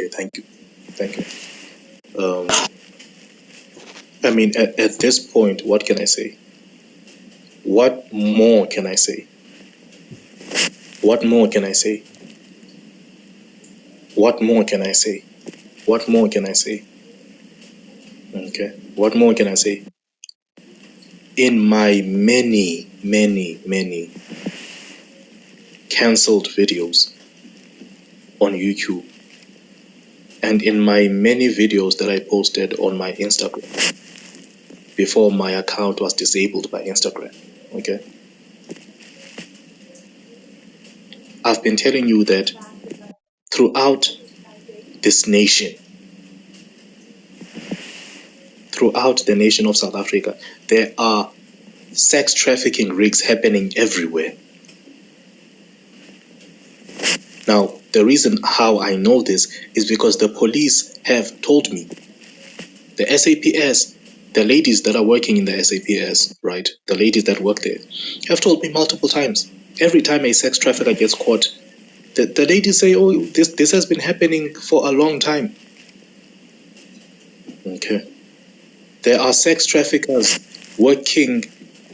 Thank you. Thank you. I mean, at this point, what can I say? What more can I say? What more can I say? What more can I say? What more can I say? Okay. What more can I say? In my many cancelled videos on YouTube, and in my many videos that I posted on my Instagram before my account was disabled by Instagram, okay? I've been telling you that throughout this nation, throughout the nation of South Africa, there are sex trafficking rigs happening everywhere. Now, the reason how I know this is because the police have told me. The SAPS, the ladies that are working in the SAPS, right? The ladies that work there have told me multiple times. Every time a sex trafficker gets caught, the ladies say, oh, this has been happening for a long time. Okay. There are sex traffickers working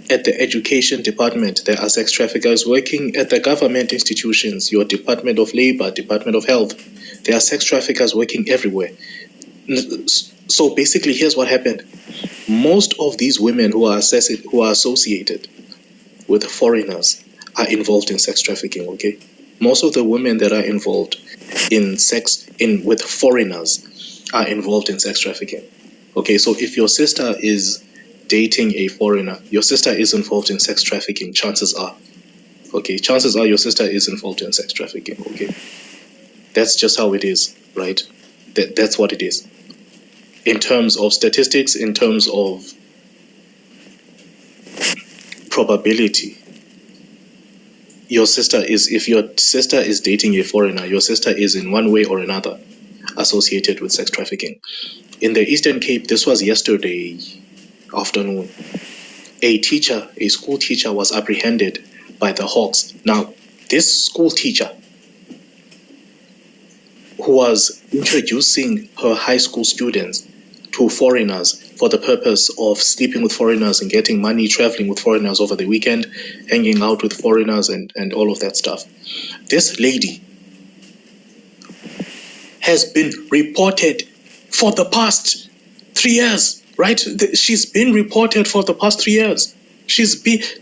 at the education department. There are sex traffickers working at the government institutions, your Department of Labor, Department of Health. There are sex traffickers working everywhere. So basically, here's what happened. Most of these women who are associated with foreigners are involved in sex trafficking, okay? Most of the women that are involved in with foreigners are involved in sex trafficking. Okay, so if your sister is dating a foreigner, your sister is involved in sex trafficking, chances are. Okay, chances are your sister is involved in sex trafficking, okay? That's just how it is, right? That's what it is. In terms of statistics, in terms of probability, if your sister is dating a foreigner, your sister is in one way or another associated with sex trafficking. In the Eastern Cape, this was yesterday afternoon, a school teacher was apprehended by the Hawks. Now, this school teacher who was introducing her high school students to foreigners for the purpose of sleeping with foreigners and getting money, traveling with foreigners over the weekend, hanging out with foreigners and all of that stuff. This lady has been reported for the past 3 years, right? She's been reported for the past 3 years.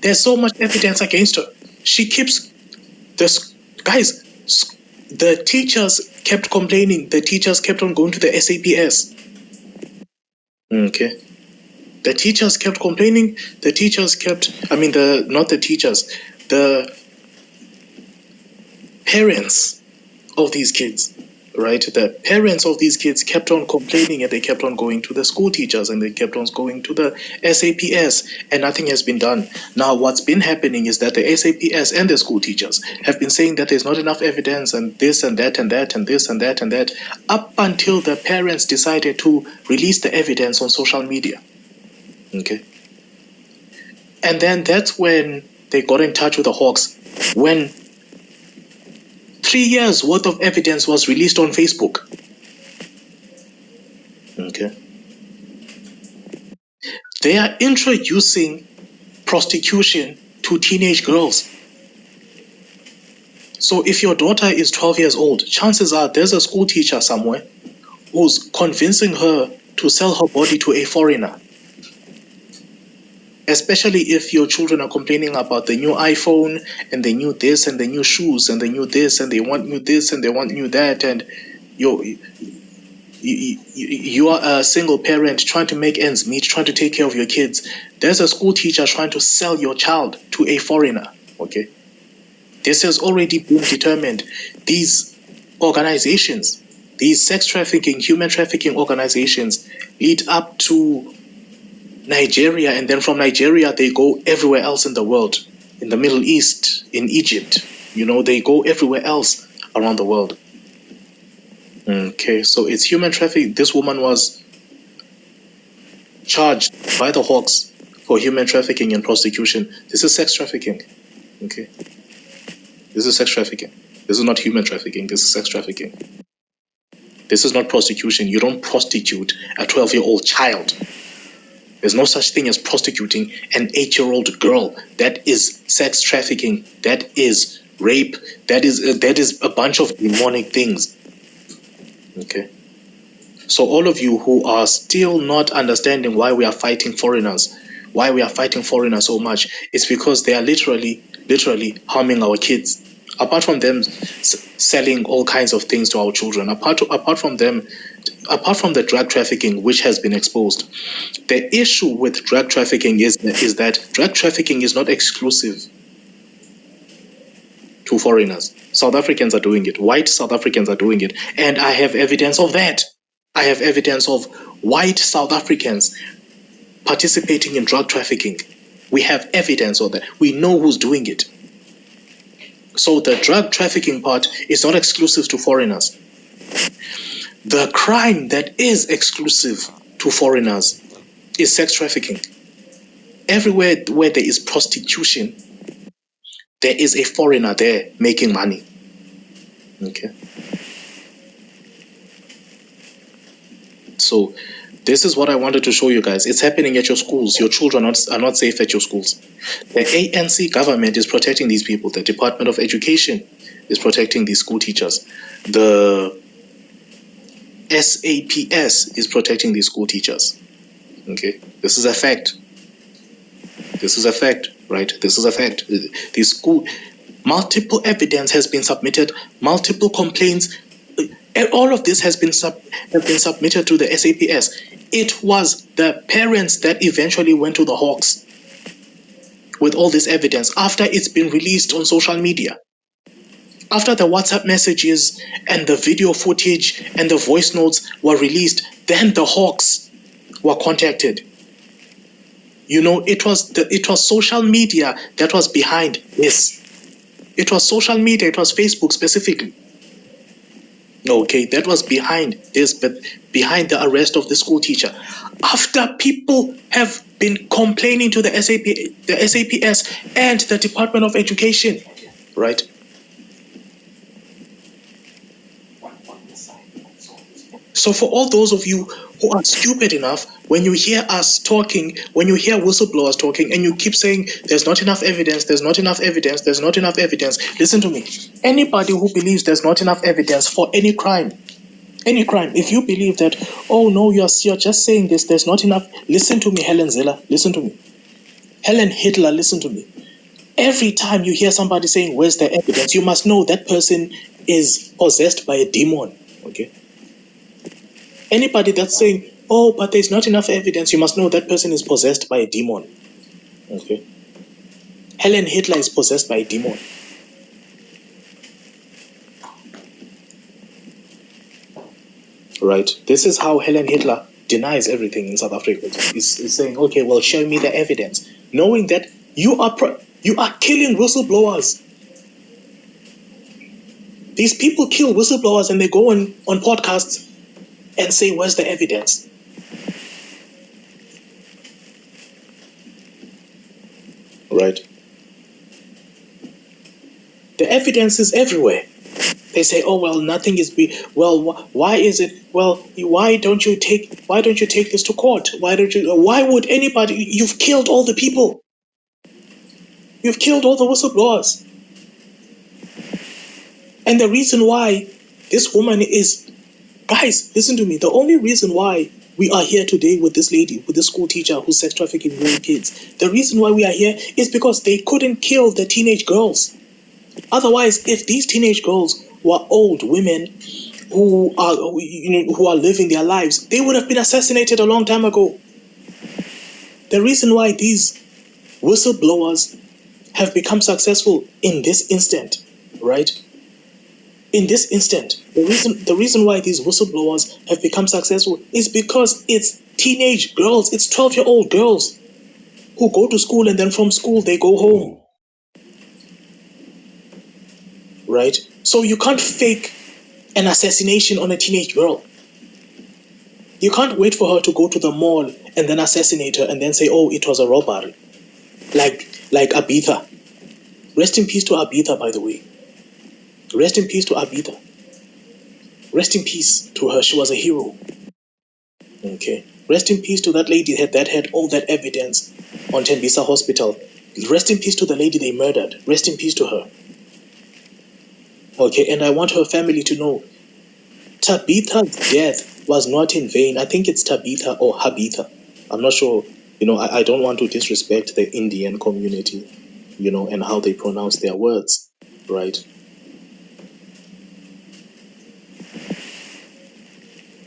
There's so much evidence against her. She keeps the teachers kept complaining. The teachers kept on going to the SAPS. Okay. The teachers kept complaining. The parents of these kids, right? The parents of these kids kept on complaining, and they kept on going to the school teachers, and they kept on going to the SAPS, and nothing has been done. Now, what's been happening is that the SAPS and the school teachers have been saying that there's not enough evidence, and this and that and that and this and that and that, up until the parents decided to release the evidence on social media. Okay. And then that's when they got in touch with the Hawks, when 3 years worth of evidence was released on Facebook. Okay. They are introducing prostitution to teenage girls. So if your daughter is 12 years old, chances are there's a school teacher somewhere who's convincing her to sell her body to a foreigner. Especially if your children are complaining about the new iPhone and the new this and the new shoes and the new this, and they want new this and they want new that, and you are a single parent trying to make ends meet, trying to take care of your kids. There's a school teacher trying to sell your child to a foreigner. Okay, this has already been determined. These organizations, these sex trafficking, human trafficking organizations, lead up to Nigeria, and then from Nigeria they go everywhere else in the world, in the Middle East, in Egypt. They go everywhere else around the world. Okay, so it's human trafficking. This woman was charged by the Hawks for human trafficking and prostitution. This is sex trafficking. Okay, this is sex trafficking. This is not human trafficking. This is sex trafficking. This is not prostitution. You don't prostitute a 12-year-old child. There's no such thing as prostituting an 8-year-old girl. That is sex trafficking. That is rape. That is a bunch of demonic things. Okay. So all of you who are still not understanding why we are fighting foreigners, so much, it's because they are literally harming our kids. Apart from them selling all kinds of things to our children, apart from the drug trafficking which has been exposed, the issue with drug trafficking is that drug trafficking is not exclusive to foreigners. South Africans are doing it. White South Africans are doing it. And I have evidence of that. I have evidence of white South Africans participating in drug trafficking. We have evidence of that. We know who's doing it. So the drug trafficking part is not exclusive to foreigners. The crime that is exclusive to foreigners is sex trafficking. Everywhere where there is prostitution, there is a foreigner there making money. Okay. So this is what I wanted to show you guys. It's happening at your schools. Your children are not safe at your schools. The ANC government is protecting these people. The Department of Education is protecting these school teachers. The SAPS is protecting these school teachers. Okay, this is a fact. This is a fact, right? This is a fact. The school, multiple evidence has been submitted, multiple complaints. All of this has been submitted to the SAPS. It was the parents that eventually went to the Hawks with all this evidence after it's been released on social media. After the WhatsApp messages and the video footage and the voice notes were released, then the Hawks were contacted. You know, it was social media that was behind this. It was social media, it was Facebook specifically. Okay, that was behind this, but behind the arrest of the school teacher. After people have been complaining to the SAPS and the Department of Education, right? So for all those of you who are stupid enough, when you hear us talking, when you hear whistleblowers talking, and you keep saying, there's not enough evidence, there's not enough evidence, there's not enough evidence, listen to me. Anybody who believes there's not enough evidence for any crime, if you believe that, oh no, you're just saying this, there's not enough, listen to me, Helen Zeller, listen to me. Helen Hitler, listen to me. Every time you hear somebody saying, where's the evidence, you must know that person is possessed by a demon, okay? Anybody that's saying, oh, but there's not enough evidence, you must know that person is possessed by a demon. Okay. Helen Hitler is possessed by a demon. Right. This is how Helen Hitler denies everything in South Africa. He's saying, okay, well, show me the evidence. Knowing that you are killing whistleblowers. These people kill whistleblowers and they go on podcasts and say, where's the evidence? Right. The evidence is everywhere. They say, oh, well, nothing is why is it, well, why don't you take this to court? Why would anybody, you've killed all the people. You've killed all the whistleblowers. And the reason why this woman is, guys, listen to me. The only reason why we are here today with this lady, with this school teacher who's sex trafficking young kids, the reason why we are here is because they couldn't kill the teenage girls. Otherwise, if these teenage girls were old women who are living their lives, they would have been assassinated a long time ago. The reason why these whistleblowers have become successful in this instant, right? In this instant, the reason why these whistleblowers have become successful is because it's teenage girls, it's 12-year-old girls who go to school and then from school they go home. Right? So you can't fake an assassination on a teenage girl. You can't wait for her to go to the mall and then assassinate her and then say, oh, it was a robbery. Like Abitha. Rest in peace to Abitha, by the way. Rest in peace to Abitha. Rest in peace to her. She was a hero. Okay. Rest in peace to that lady that had all that evidence on Tembisa Hospital. Rest in peace to the lady they murdered. Rest in peace to her. Okay, and I want her family to know Tabitha's death was not in vain. I think it's Tabitha or Habitha. I'm not sure. I don't want to disrespect the Indian community, and how they pronounce their words, right?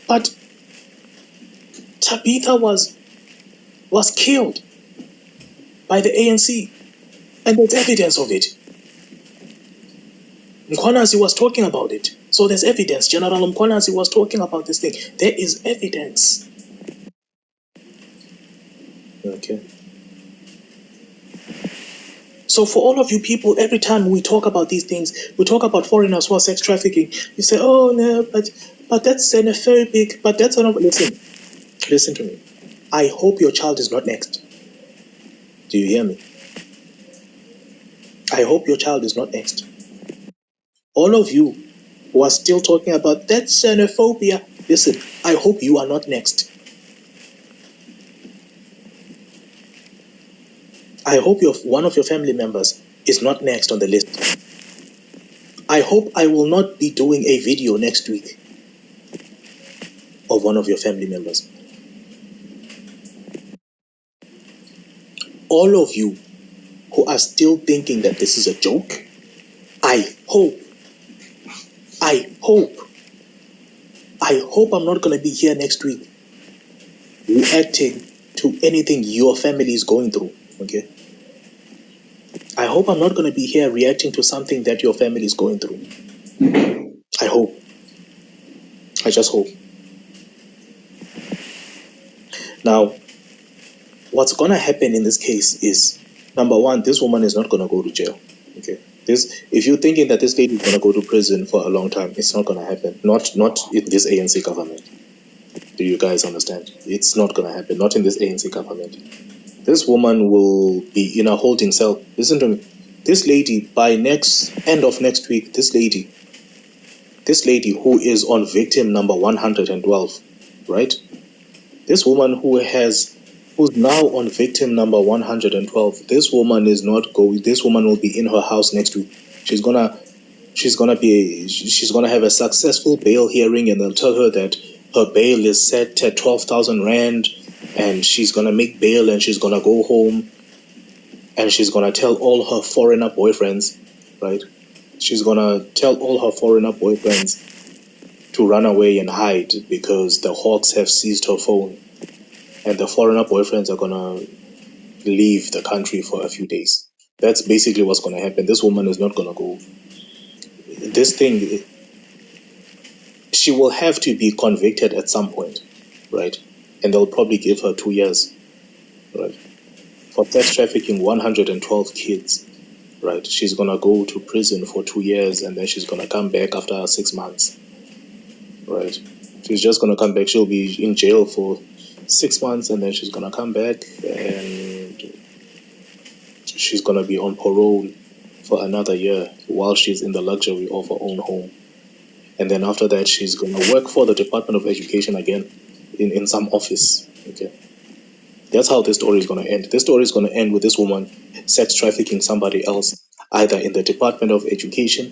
But Tabitha was killed by the ANC, and there's evidence of it. Mkhwanazi was talking about it. So there's evidence. General Mkhwanazi was talking about this thing. There is evidence. Okay. So for all of you people, every time we talk about these things, we talk about foreigners who are sex trafficking, you say, oh no, but that's xenophobic, but that's not. Listen to me. I hope your child is not next. Do you hear me? I hope your child is not next. All of you who are still talking about that xenophobia, listen, I hope you are not next. I hope one of your family members is not next on the list. I hope I will not be doing a video next week of one of your family members. All of you who are still thinking that this is a joke, I hope I'm not going to be here next week reacting to anything your family is going through, okay? I hope I'm not going to be here reacting to something that your family is going through. I hope. I just hope. Now, what's going to happen in this case is, number one, this woman is not going to go to jail, okay? If you're thinking that this lady is going to go to prison for a long time, it's not going to happen. Not in this ANC government. Do you guys understand? It's not going to happen. Not in this ANC government. This woman will be in a holding cell. Listen to me. This lady, by end of next week, this lady who is on victim number 112, right? This woman who's now on victim number 112, this woman will be in her house next week. She's gonna have a successful bail hearing, and they'll tell her that her bail is set at 12,000 rand, and she's gonna make bail, and she's gonna go home, and she's gonna tell all her foreigner boyfriends, right? She's gonna tell all her foreigner boyfriends to run away and hide because the hawks have seized her phone, and the foreigner boyfriends are gonna leave the country for a few days. That's basically what's gonna happen. This woman is not gonna go. This thing, she will have to be convicted at some point, right? And they'll probably give her 2 years, right? For sex trafficking 112 kids, right? She's gonna go to prison for 2 years, and then she's gonna come back after 6 months, right? She's just gonna come back. She'll be in jail for 6 months, and then she's gonna come back, and she's gonna be on parole for another year while she's in the luxury of her own home. And then after that, she's gonna work for the Department of Education again in some office. Okay, that's how this story is gonna end. This story is gonna end with this woman sex trafficking somebody else, either in the Department of Education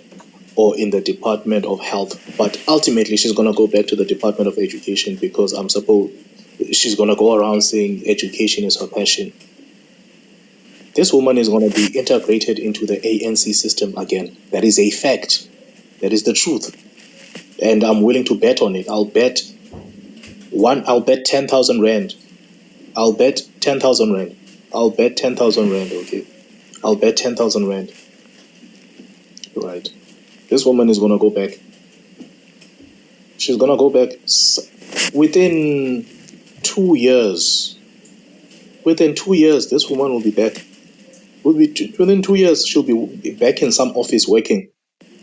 or in the Department of Health. But ultimately, she's gonna go back to the Department of Education because she's gonna go around saying education is her passion. This woman is gonna be integrated into the ANC system again. That is a fact. That is the truth. And I'm willing to bet on it. I'll bet 10,000 rand. I'll bet 10,000 rand. I'll bet 10,000 rand, okay? I'll bet 10,000 rand. Right. This woman is gonna go back. She's gonna go back within 2 years. Within 2 years, this woman will be back. Within 2 years, she'll be back in some office working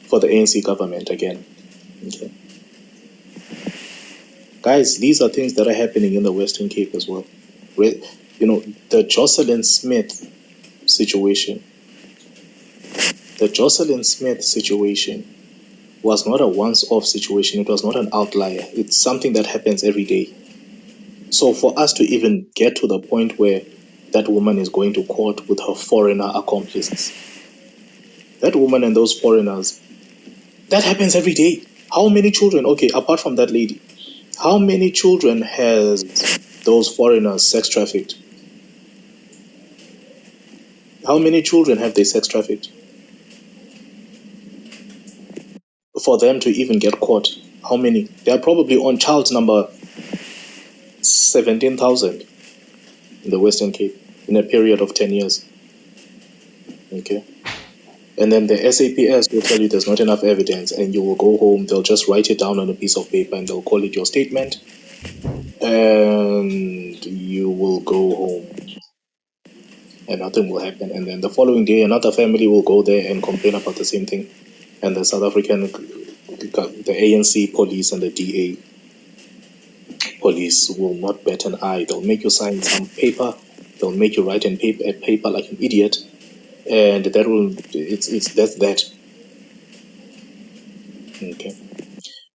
for the ANC government again. Okay. Guys, these are things that are happening in the Western Cape as well. The Jocelyn Smith situation. The Jocelyn Smith situation was not a once-off situation. It was not an outlier. It's something that happens every day. So for us to even get to the point where that woman is going to court with her foreigner accomplices, that woman and those foreigners, that happens every day. How many children, okay, apart from that lady, how many children has those foreigners sex trafficked? How many children have they sex trafficked? For them to even get caught, how many? They are probably on child number 17,000 in the Western Cape in a period of 10 years. Okay. And then the SAPS will tell you there's not enough evidence, and you will go home. They'll just write it down on a piece of paper and they'll call it your statement, and you will go home and nothing will happen. And then the following day, another family will go there and complain about the same thing. And the South African, the ANC police and the DA police will not bat an eye. They'll make you sign some paper. They'll make you write a paper like an idiot. And that will, that's that. Okay.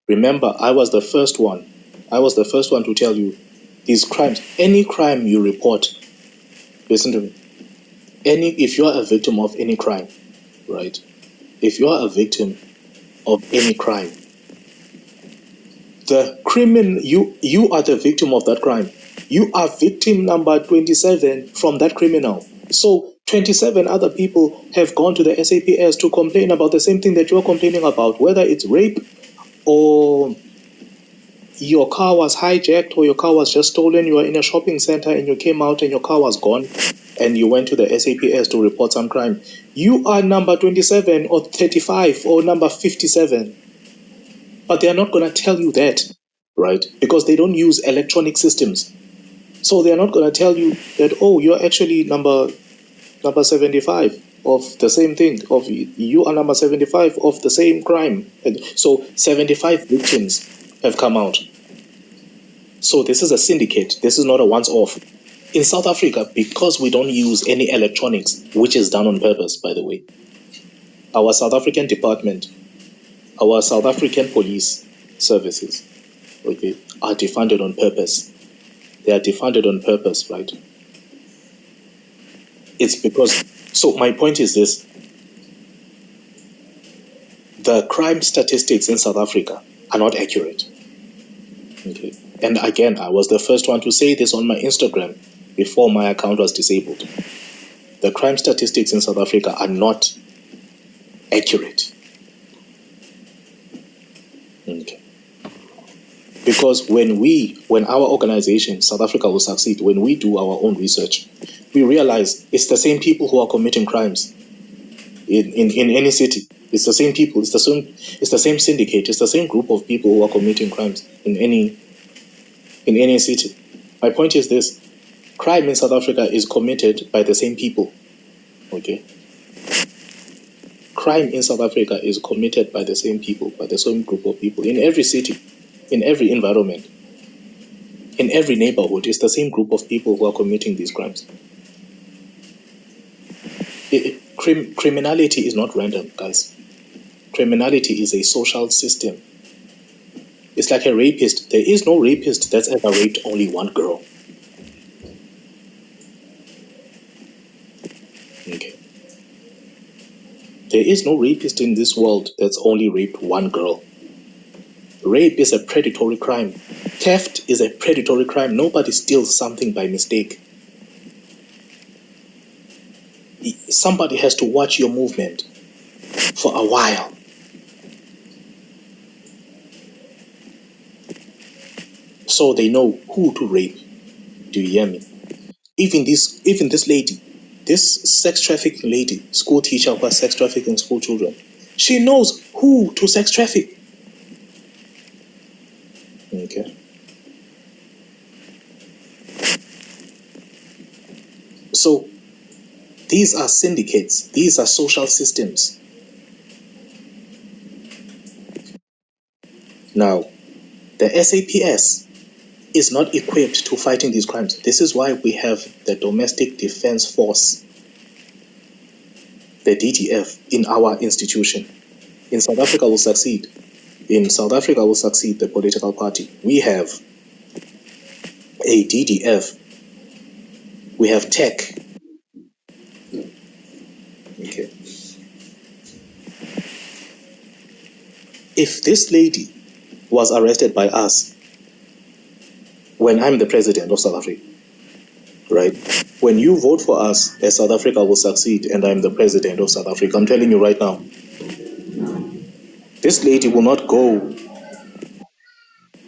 Remember, I was the first one to tell you these crimes. Any crime you report, listen to me. If you are a victim of any crime, right? If you are a victim of any crime, you are the victim of that crime. You are victim number 27 from that criminal. So 27 other people have gone to the SAPS to complain about the same thing that you're complaining about, whether it's rape or your car was hijacked or your car was just stolen. You were in a shopping center and you came out and your car was gone and you went to the SAPS to report some crime. You are number 27 or 35 or number 57. But they are not going to tell you that, right? Because they don't use electronic systems. So they are not going to tell you that, oh, you're actually number 75 of the same thing. You are number 75 of the same crime. And so 75 victims have come out. So this is a syndicate. This is not a once-off. In South Africa, because we don't use any electronics, which is done on purpose, by the way, our South African department, our South African police services, okay, are defunded on purpose. They are defunded on purpose, right? It's because, so my point is this: the crime statistics in South Africa are not accurate. Okay. And again, I was the first one to say this on my Instagram before my account was disabled. The crime statistics in South Africa are not accurate. Okay. Because when our organization, South Africa Will Succeed, when we do our own research, we realize it's the same people who are committing crimes in any city. It's the same people. It's the same syndicate. It's the same group of people who are committing crimes in any city. My point is this: crime in South Africa is committed by the same people. Okay. Crime in South Africa is committed by the same people, by the same group of people in every city, in every environment, in every neighborhood. It's the same group of people who are committing these crimes. Criminality is not random, guys. Criminality is a social system. It's like a rapist. There is no rapist that's ever raped only one girl. Okay. There is no rapist in this world that's only raped one girl. Rape is a predatory crime. Theft is a predatory crime. Nobody steals something by mistake. Somebody has to watch your movement for a while. So they know who to rape. Do you hear me? Even this lady, this sex trafficking lady, school teacher who has sex trafficking school children, she knows who to sex traffic. Okay. So these are syndicates. These are social systems. Now, the SAPS is not equipped to fighting these crimes. This is why we have the Domestic Defense Force, the DDF, in our institution. In South Africa will succeed. In South Africa will succeed, the political party. We have a DDF. We have tech. Okay. If this lady was arrested by us when I'm the president of South Africa, right? When you vote for us, as South Africa will succeed, and I'm the president of South Africa, I'm telling you right now, this lady will not go.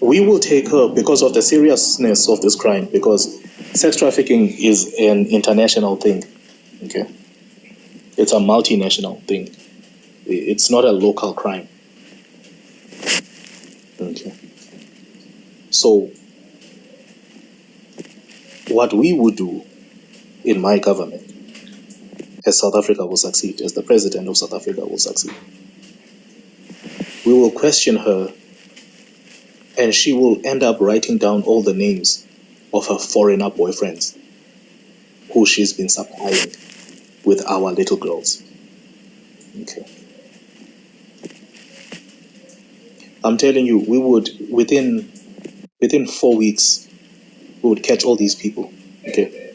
We will take her because of the seriousness of this crime, because sex trafficking is an international thing. Okay. It's a multinational thing. It's not a local crime. Okay. So, what we would do in my government, as South Africa will succeed, as the president of South Africa will succeed, we will question her, and she will end up writing down all the names of her foreigner boyfriends who she's been supplying with our little girls. Okay. I'm telling you, we would, within 4 weeks, we would catch all these people. Okay.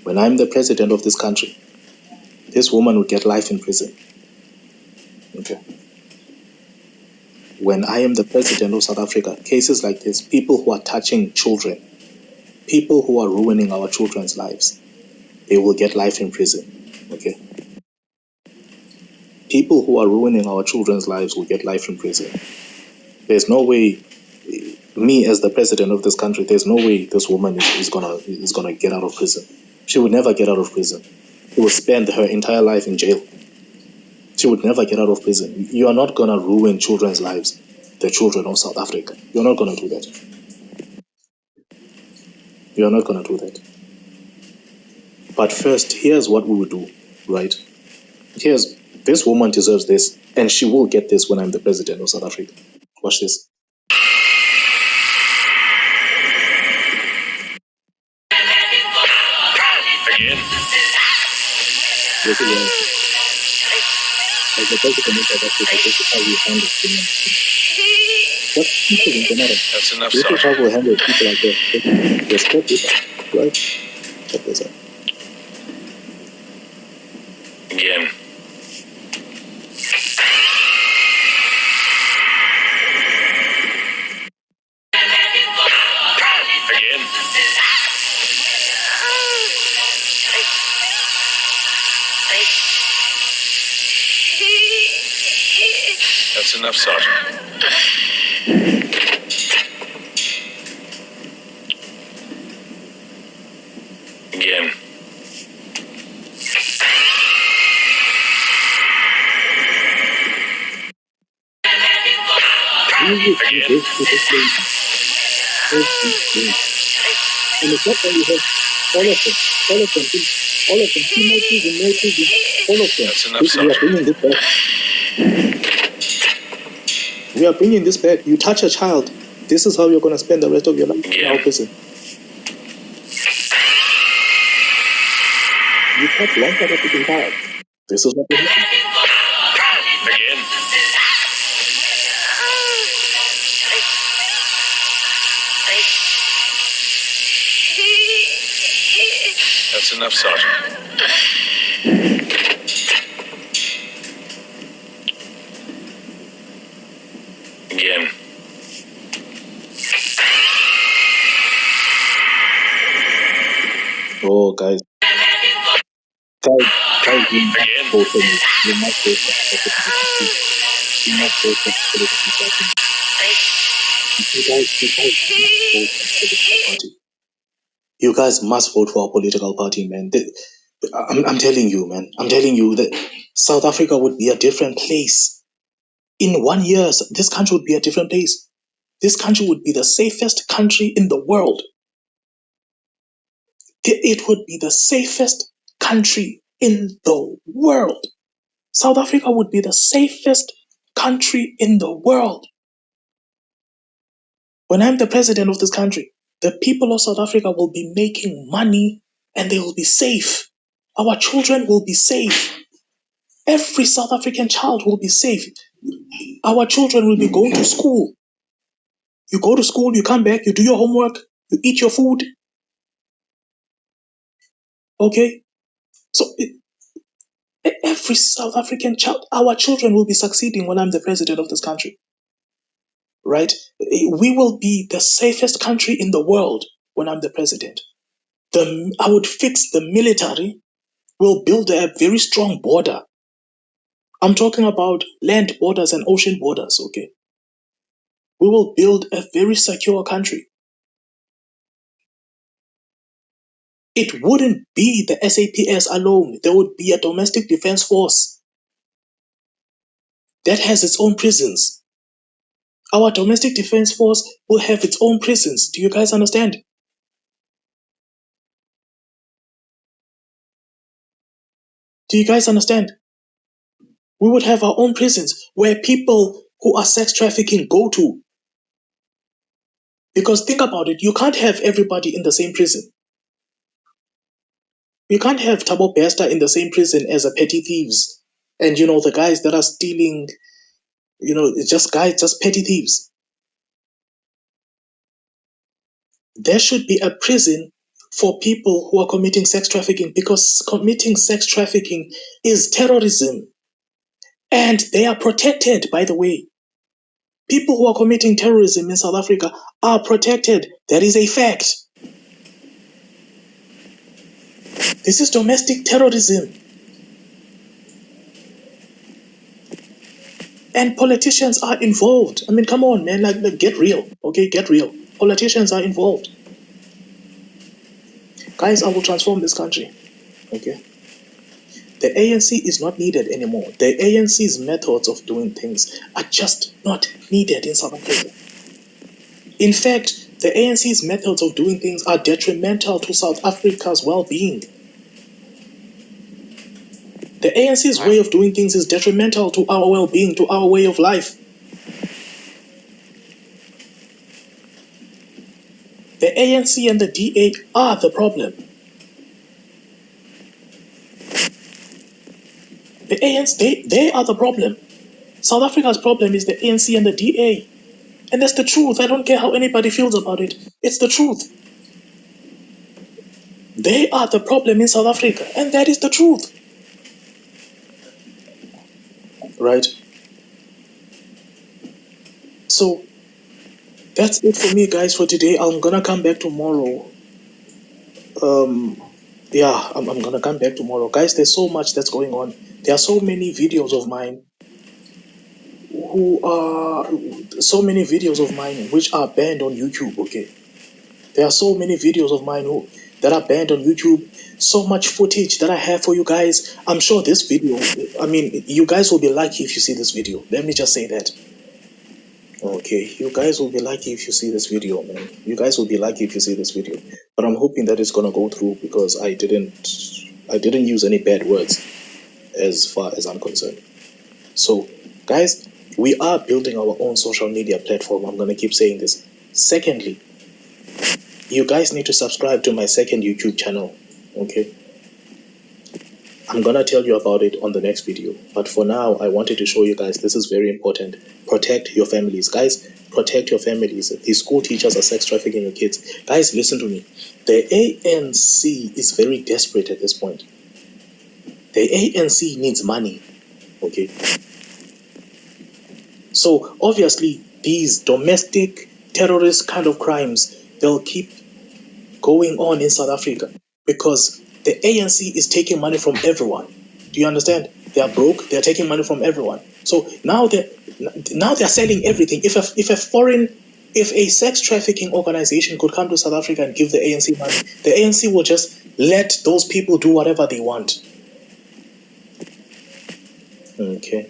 When I'm the president of this country, this woman would get life in prison. Okay. When I am the president of South Africa, cases like this, people who are touching children, people who are ruining our children's lives, they will get life in prison. Okay. People who are ruining our children's lives will get life in prison. There's no way, me as the president of this country, there's no way this woman is gonna get out of prison. She would never get out of prison. She will spend her entire life in jail. She would never get out of prison. You are not gonna ruin children's lives, the children of South Africa. You're not gonna do that. You're not gonna do that. But first, here's what we would do, right? This woman deserves this, and she will get this when I'm the president of South Africa. Watch this. Again. This is as the president of South Africa, this is how we handle women. What people in general? That's enough, This is how Sergeant. we handle people like that. Respect people, right? Check this out. Again. Again. That's enough, Sergeant. Again. Again. And it's not only her, all of them, female children, male children, all of them. That's enough, We are Sergeant. bringing this back. We are bringing this back. You touch a child, this is how you're going to spend the rest of your life in our prison. You touch one South African child, this is what will happen. Again. That's enough, Sergeant. Again. Oh, guys, you must Again. vote for me. You must vote for me. You must vote for political party. You guys must vote for our political party, man. I'm telling you, man. I'm telling you that South Africa would be a different place. In 1 year, this country would be a different place. This country would be the safest country in the world. It would be the safest country in the world. South Africa would be the safest country in the world. When I'm the president of this country, the people of South Africa will be making money and they will be safe. Our children will be safe. Every South African child will be safe. Our children will be going to school. You go to school, you come back, you do your homework, you eat your food. Okay? So every South African child, our children will be succeeding when I'm the president of this country. Right? We will be the safest country in the world when I'm the president. I would fix the military. We'll build a very strong border. I'm talking about land borders and ocean borders, okay? We will build a very secure country. It wouldn't be the SAPS alone. There would be a domestic defense force that has its own prisons. Our domestic defense force will have its own prisons. Do you guys understand? Do you guys understand? We would have our own prisons where people who are sex trafficking go to. Because think about it, you can't have everybody in the same prison. You can't have Thabo Bester in the same prison as a petty thieves. And the guys that are stealing, it's just guys, just petty thieves. There should be a prison for people who are committing sex trafficking, because committing sex trafficking is terrorism. And they are protected, by the way. People who are committing terrorism in South Africa are protected. That is a fact. This is domestic terrorism. And politicians are involved. I mean, come on, man, like get real, okay? Get real. Politicians are involved. Guys, I will transform this country, okay? The ANC is not needed anymore. The ANC's methods of doing things are just not needed in South Africa. In fact, the ANC's methods of doing things are detrimental to South Africa's well-being. The ANC's way of doing things is detrimental to our well-being, to our way of life. The ANC and the DA are the problem. The ANC, they are the problem. South Africa's problem is the ANC and the DA. And that's the truth. I don't care how anybody feels about it. It's the truth. They are the problem in South Africa. And that is the truth. Right? So, that's it for me, guys, for today. I'm gonna come back tomorrow. I'm gonna come back tomorrow. Guys, there's so much that's going on. There are so many videos of mine which are banned on YouTube, okay? There are so many videos of mine that are banned on YouTube. So much footage that I have for you guys. I'm sure this video, you guys will be lucky if you see this video. Let me just say that. Okay, you guys will be lucky if you see this video, man. You guys will be lucky if you see this video. But I'm hoping that it's gonna go through, because I didn't use any bad words as far as I'm concerned. So, guys, we are building our own social media platform. I'm gonna keep saying this. Secondly, you guys need to subscribe to my second YouTube channel, okay? I'm gonna tell you about it on the next video. But for now, I wanted to show you guys, this is very important. Protect your families. Guys, protect your families. These school teachers are sex trafficking your kids. Guys, listen to me. The ANC is very desperate at this point. The ANC needs money, okay? So, obviously, these domestic terrorist kind of crimes, they'll keep going on in South Africa, because the ANC is taking money from everyone. Do you understand? They are broke. They are taking money from everyone. So now they're selling everything. If a sex trafficking organization could come to South Africa and give the ANC money, the ANC will just let those people do whatever they want. Okay.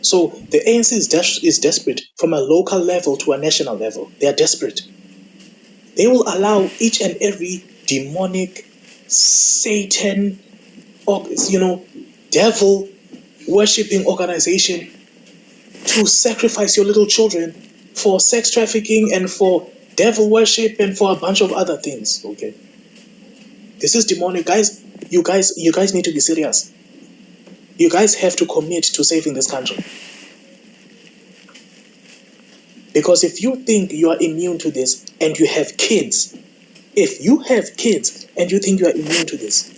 So the ANC is desperate from a local level to a national level. They are desperate. They will allow each and every demonic, Satan, or devil worshipping organization to sacrifice your little children for sex trafficking and for devil worship and for a bunch of other things. Okay, this is demonic, guys. You guys need to be serious. You guys have to commit to saving this country. Because if you think you are immune to this and you have kids, if you have kids and you think you are immune to this,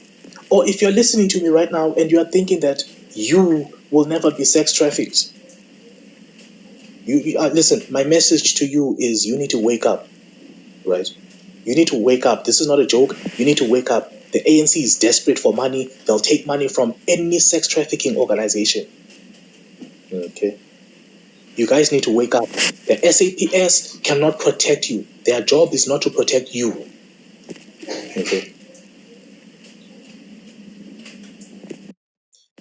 or if you're listening to me right now and you are thinking that you will never be sex trafficked, listen, my message to you is you need to wake up, right? You need to wake up. This is not a joke. You need to wake up. The ANC is desperate for money. They'll take money from any sex trafficking organization. Okay? You guys need to wake up. The SAPS cannot protect you. Their job is not to protect you. Okay?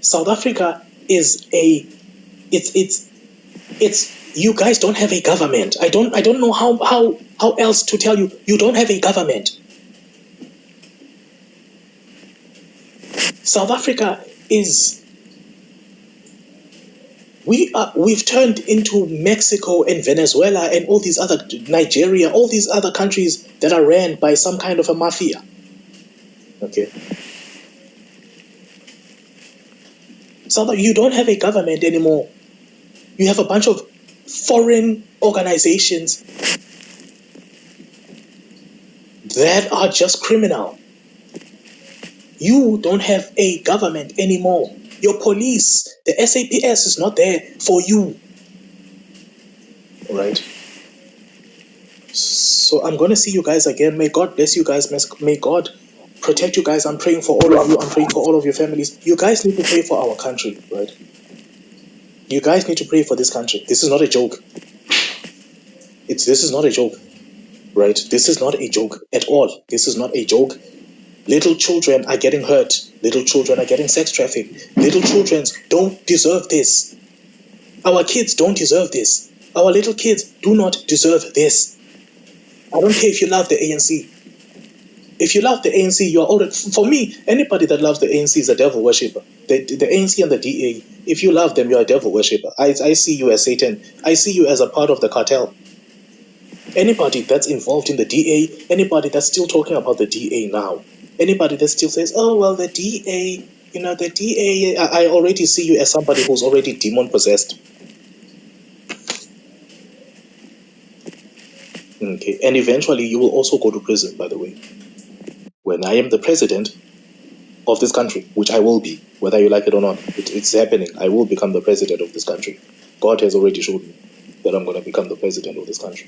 South Africa is it's you guys don't have a government. I don't know how else to tell you. You don't have a government. South Africa is we've turned into Mexico and Venezuela and all these other Nigeria, all these other countries that are ran by some kind of a mafia. Okay. You don't have a government anymore. You have a bunch of foreign organizations that are just criminal. You don't have a government anymore. Your police, the SAPS is not there for you. All right. So I'm going to see you guys again. May God bless you guys. May God protect you guys. I'm praying for all of you. I'm praying for all of your families. You guys need to pray for our country, right? You guys need to pray for this country. This is not a joke. This is not a joke, right? This is not a joke at all. This is not a joke. Little children are getting hurt. Little children are getting sex trafficked. Little children don't deserve this. Our kids don't deserve this. Our little kids do not deserve this. I don't care if you love the ANC. If you love the ANC, you're already, for me, anybody that loves the ANC is a devil worshipper. The ANC and the DA, if you love them, you're a devil worshipper. I see you as Satan. I see you as a part of the cartel. Anybody that's involved in the DA, anybody that's still talking about the DA now, anybody that still says, oh, well, the DA, the DA, I already see you as somebody who's already demon-possessed. Okay, and eventually you will also go to prison, by the way. When I am the president of this country, which I will be, whether you like it or not, it's happening. I will become the president of this country. God has already showed me that I'm going to become the president of this country.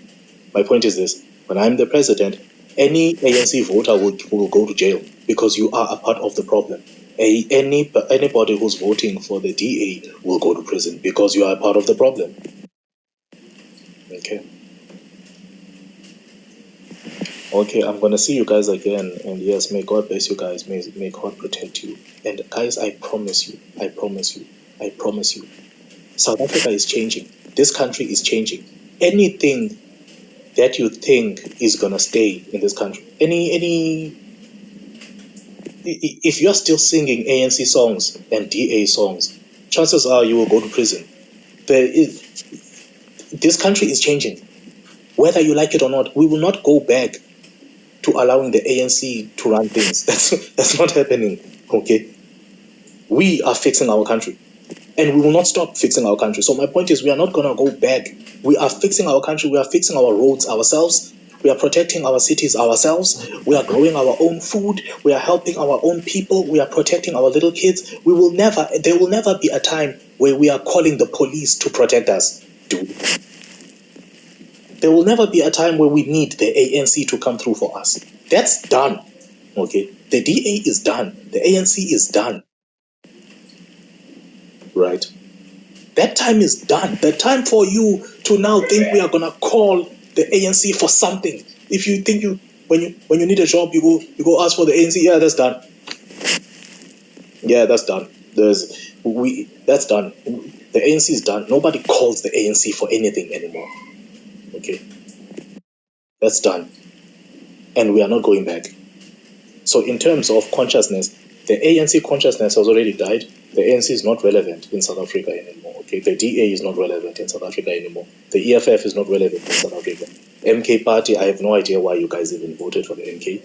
My point is this: when I'm the president, any ANC voter will go to jail because you are a part of the problem. Anybody who's voting for the DA will go to prison because you are a part of the problem. Okay, I'm gonna see you guys again, and yes, may God bless you guys. May God protect you. And guys, I promise you, South Africa is changing. This country is changing. Anything that you think is gonna stay in this country, if you're still singing ANC songs and DA songs, chances are you will go to prison. This country is changing. Whether you like it or not, we will not go back to allowing the ANC to run things. That's not happening. Okay, we are fixing our country, and we will not stop fixing our country. So my point is, we are not gonna go back. We are fixing our country. We are fixing our roads ourselves. We are protecting our cities ourselves. We are growing our own food. We are helping our own people. We are protecting our little kids. There will never be a time where we are calling the police to protect us, dude. There will never be a time where we need the ANC to come through for us. That's done. Okay? The DA is done. The ANC is done. Right? That time is done. The time for you to now think we are gonna call the ANC for something. If you think when you need a job, you go ask for the ANC. Yeah, that's done. Yeah, that's done. That's done. The ANC is done. Nobody calls the ANC for anything anymore. Okay? That's done. And we are not going back. So in terms of consciousness, the ANC consciousness has already died. The ANC is not relevant in South Africa anymore. Okay, the DA is not relevant in South Africa anymore. The EFF is not relevant in South Africa. MK Party, I have no idea why you guys even voted for the MK.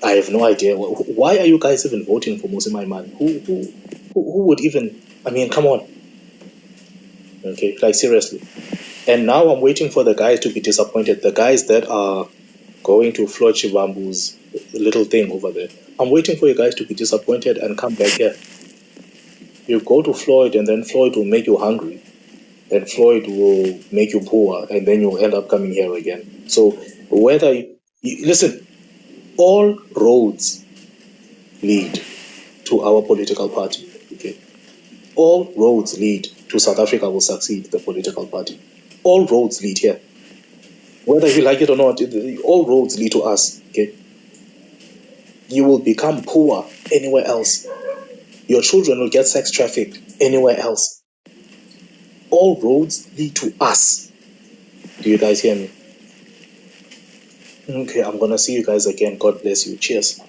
I have no idea why are you guys even voting for Musi Maimane. Who who would even, I mean, come on. Okay, like seriously. And now I'm waiting for the guys to be disappointed. The guys that are going to Floyd Chibambu's little thing over there. I'm waiting for you guys to be disappointed and come back here. You go to Floyd, and then Floyd will make you hungry, and Floyd will make you poor, and then you'll end up coming here again. So whether listen, all roads lead to our political party. Okay, all roads lead to South Africa will succeed, the political party. All roads lead here. Whether you like it or not, all roads lead to us. Okay, you will become poor anywhere else. Your children will get sex trafficked anywhere else. All roads lead to us. Do you guys hear me? Okay, I'm gonna see you guys again. God bless you. Cheers.